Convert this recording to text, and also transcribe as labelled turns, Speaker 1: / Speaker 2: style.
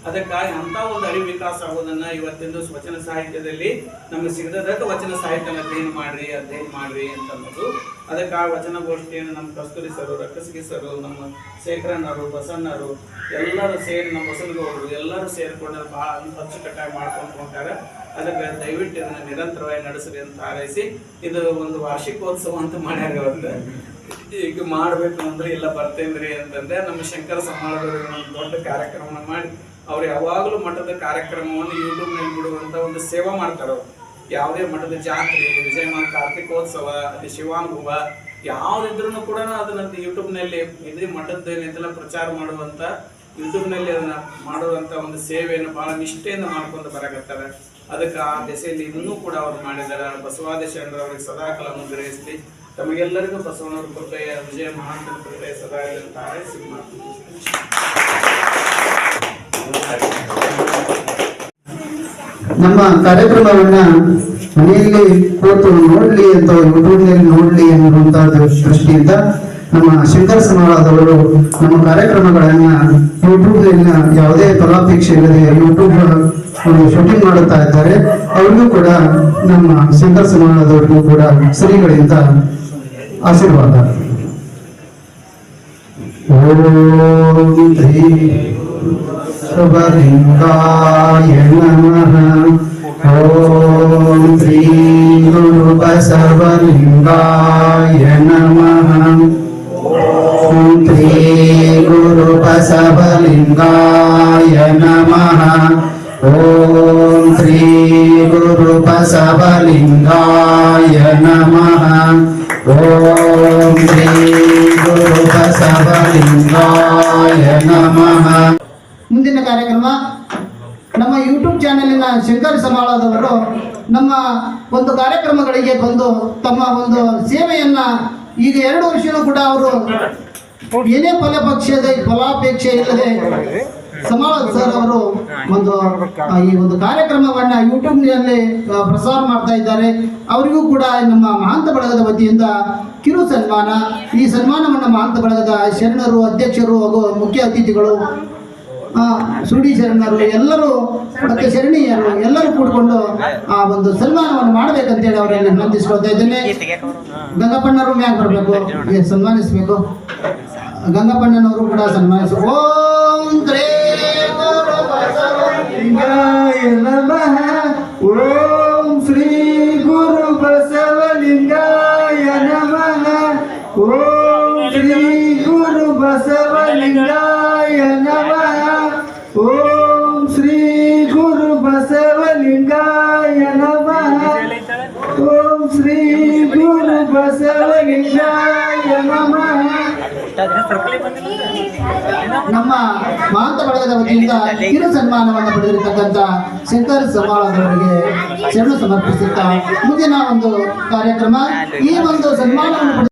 Speaker 1: ಅದಕ್ಕಾಗಿ ಅಂತ ಒಂದು ಅರಿವು ವಿಕಾಸ ಆಗೋದನ್ನ ಇವತ್ತಿನ ವಚನ ಸಾಹಿತ್ಯದಲ್ಲಿ ನಮಗೆ ಸಿಗದಕ್ಕೆ ವಚನ ಸಾಹಿತ್ಯ ಅಧ್ಯಯನ ಮಾಡ್ರಿ ಅಂತ ಅನ್ನೋದು. ಅದಕ್ಕಾಗಿ ವಚನಗೋಷ್ಠಿಯನ್ನು ನಮ್ಮ ಕಸ್ತೂರಿ ಸರು, ರಕ್ಕಸಗಿ ಸರು, ನಮ್ಮ ಶೇಖರಣ್ಣರು, ಬಸಣ್ಣರು ಎಲ್ಲರೂ ಸೇರಿ, ನಮ್ಮ ಬಸವನಗೌಡರು ಎಲ್ಲರೂ ಸೇರಿಕೊಂಡು ಬಹಳ ಅಚ್ಚುಕಟ್ಟಾಗಿ ಮಾಡ್ಕೊಂಡು ಹೋಗ್ತಾರೆ. ಅದಕ್ಕೆ ದಯವಿಟ್ಟು ಇದನ್ನು ನಿರಂತರವಾಗಿ ನಡೆಸಲಿ ಅಂತ ಹಾರೈಸಿ, ಇದು ಒಂದು ವಾರ್ಷಿಕೋತ್ಸವ ಅಂತ ಮಾಡ್ಯಾರ. ಇವತ್ತು ಈಗ ಮಾಡಬೇಕು ಅಂದ್ರೆ ಇಲ್ಲ ಬರ್ತೇನ್ರಿ ಅಂತಂದ್ರೆ ನಮ್ಮ ಶಂಕರ ಸಮಾಜದವರು ಒಂದು ದೊಡ್ಡ ಕಾರ್ಯಕ್ರಮವನ್ನು ಮಾಡಿ ಅವ್ರು ಯಾವಾಗಲೂ ಮಠದ ಕಾರ್ಯಕ್ರಮವನ್ನು ಯೂಟ್ಯೂಬ್ನಲ್ಲಿ ಬಿಡುವಂತ ಒಂದು ಸೇವಾ ಮಾಡ್ತಾರೆ. ಅವ್ರು ಯಾವುದೇ ಮಠದ ಜಾತ್ರೆ, ವಿಜಯಮಾನ ಕಾರ್ತಿಕೋತ್ಸವ, ಅಲ್ಲಿ ಶಿವಾನುಭವ ಯಾವುದಿದ್ರು ಕೂಡ ಅದನ್ನ ಯೂಟ್ಯೂಬ್ನಲ್ಲಿ ಇದ್ರಿ ಮಠದ ಏನೈತೆಲ್ಲ ಪ್ರಚಾರ ಮಾಡುವಂತ ಯೂಟ್ಯೂಬ್ನಲ್ಲಿ ಅದನ್ನ ಮಾಡುವಂತ ಒಂದು ಸೇವೆಯನ್ನು ಬಹಳ ನಿಷ್ಠೆಯಿಂದ ಮಾಡ್ಕೊಂಡು ಬರಕತ್ತಾರೆ. ಅದಕ್ಕೆ ಆ ದೆಸೆಯಲ್ಲಿ ಇನ್ನೂ ಕೂಡ ಅವ್ರು ಮಾಡಿದ್ದಾರೆ. ಬಸವಾದಿ ಶರಣರು ಅವರಿಗೆ ಸದಾಕಾಲ ಅನುಗ್ರಹಿಸಲಿ. ತಮಗೆಲ್ಲರಿಗೂ ಬಸವನವರ ಕೃಪೆಯ, ವಿಜಯ ಮಹಾಂತನ ಕೃಪೆಯ ಸದಾ ಅಂತ ಹಾರೈಸಿ
Speaker 2: ನಮ್ಮ ಕಾರ್ಯಕ್ರಮವನ್ನ ಮನೆಯಲ್ಲಿ ಕೂತು ನೋಡ್ಲಿ ಅಂತ ಯೂಟ್ಯೂಬ್ನಲ್ಲಿ ನೋಡ್ಲಿ ಅನ್ನುವಂತಹ ದೃಷ್ಟಿಯಿಂದ ನಮ್ಮ ಶಂಕರ ಸಮಾಜದವರು ನಮ್ಮ ಕಾರ್ಯಕ್ರಮಗಳನ್ನ ಯೂಟ್ಯೂಬ್ನಲ್ಲಿ ಯಾವುದೇ ಫಲಾಪೇಕ್ಷೆ ಇಲ್ಲದೆ ಯೂಟ್ಯೂಬ್ ಒಂದು ಶೂಟಿಂಗ್ ಮಾಡುತ್ತಾ ಇದ್ದಾರೆ. ಅವರಿಗೂ ಕೂಡ ನಮ್ಮ ಶಂಕರ ಸಮಾಜದವರಿಗೂ ಕೂಡ ಶ್ರೀಗಳಿಂದ ಆಶೀರ್ವಾದ. ಓಂ ಶ್ರೀ ಶಿವಲಿಂಗಾಯ ನಮಃ. ಓಂ ಶ್ರೀ ಗುರು ಬಸವಲಿಂಗಾಯ ನಮಃ. ಓಂ ಶ್ರೀ ಗುರು ಬಸವಲಿಂಗಾಯ ನಮಃ. ಓಂ ಶ್ರೀ ಗುರು ಬಸವಲಿಂಗಾಯ ನಮಃ. ಓಂ ಶ್ರೀ ಗುರು ಬಸವಲಿಂಗಾಯ ನಮಃ. ಮುಂದಿನ ಕಾರ್ಯಕ್ರಮ ನಮ್ಮ ಯೂಟ್ಯೂಬ್ ಚಾನೆಲಿನ ಶಂಕರ ಸಮಾಳದವರು ನಮ್ಮ ಒಂದು ಕಾರ್ಯಕ್ರಮಗಳಿಗೆ ಬಂದು ತಮ್ಮ ಒಂದು ಸೇವೆಯನ್ನ ಈಗ 2 ವರ್ಷನೂ ಕೂಡ ಅವರು ಏನೇ ಫಲಾಪೇಕ್ಷೆ ಇಲ್ಲದೆ ಸಮಾಳ ಸರ್ ಅವರು ಈ ಒಂದು ಕಾರ್ಯಕ್ರಮವನ್ನ ಯೂಟ್ಯೂಬ್ನಲ್ಲಿ ಪ್ರಸಾರ ಮಾಡ್ತಾ ಇದ್ದಾರೆ. ಅವರಿಗೂ ಕೂಡ ನಮ್ಮ ಮಹಾಂತ ಬಳಗದ ವತಿಯಿಂದ ಕಿರು ಸನ್ಮಾನ. ಈ ಸನ್ಮಾನವನ್ನು ಮಹಾಂತ ಬಳಗದ ಶರಣರು, ಅಧ್ಯಕ್ಷರು ಹಾಗೂ ಮುಖ್ಯ ಅತಿಥಿಗಳು, ಸುಡಿ ಶರಣರು ಎಲ್ಲರೂ ಮತ್ತೆ ಶರಣೀಯರು ಎಲ್ಲರೂ ಕೂಡಿಕೊಂಡು ಆ ಒಂದು ಸನ್ಮಾನವನ್ನು ಮಾಡಬೇಕಂತೇಳಿ ಅವರನ್ನು ವಿನಂತಿಸ್ಕೊಳ್ತಾ ಇದ್ದೇನೆ. ಗಂಗಪ್ಪಣ್ಣವರು ಮ್ಯಾಗ ಬರಬೇಕು, ಸನ್ಮಾನಿಸಬೇಕು. ಗಂಗಪ್ಪಣ್ಣನವರು ಕೂಡ ಸನ್ಮಾನಿಸಬೇಕು. ಓಂ ಶ್ರೀ ಗುರು ಬಸವಲಿಂಗಾಯ ನಮಃ. ಓಂ ಶ್ರೀ ಗುರು ಬಸವಲಿಂಗಾಯ ನಮಃ. ಓಂ ಶ್ರೀ ಗುರು ಬಸವಲಿಂಗಾಯ ನಮಃ. ಓಂ ಶ್ರೀ ಗುರು ಬಸವಲಿಂಗಾಯ ನಮಃ. ಓಂ ಶ್ರೀ ಗುರು ಬಸವಲಿಂಗಾಯ ನಮಃ. ನಮ್ಮ ಮಹಾಂತ ಬಳಗದ ವತಿಯಿಂದ ಕಿರು ಸನ್ಮಾನವನ್ನು ಪಡೆದಿರತಕ್ಕಂಥ ಶಂಕರ ಸಮಾಳದವರಿಗೆ ಶರಣ ಸಮರ್ಪಿಸುತ್ತಾ ಮುಂದಿನ ಒಂದು ಕಾರ್ಯಕ್ರಮ, ಈ ಒಂದು ಸನ್ಮಾನವನ್ನು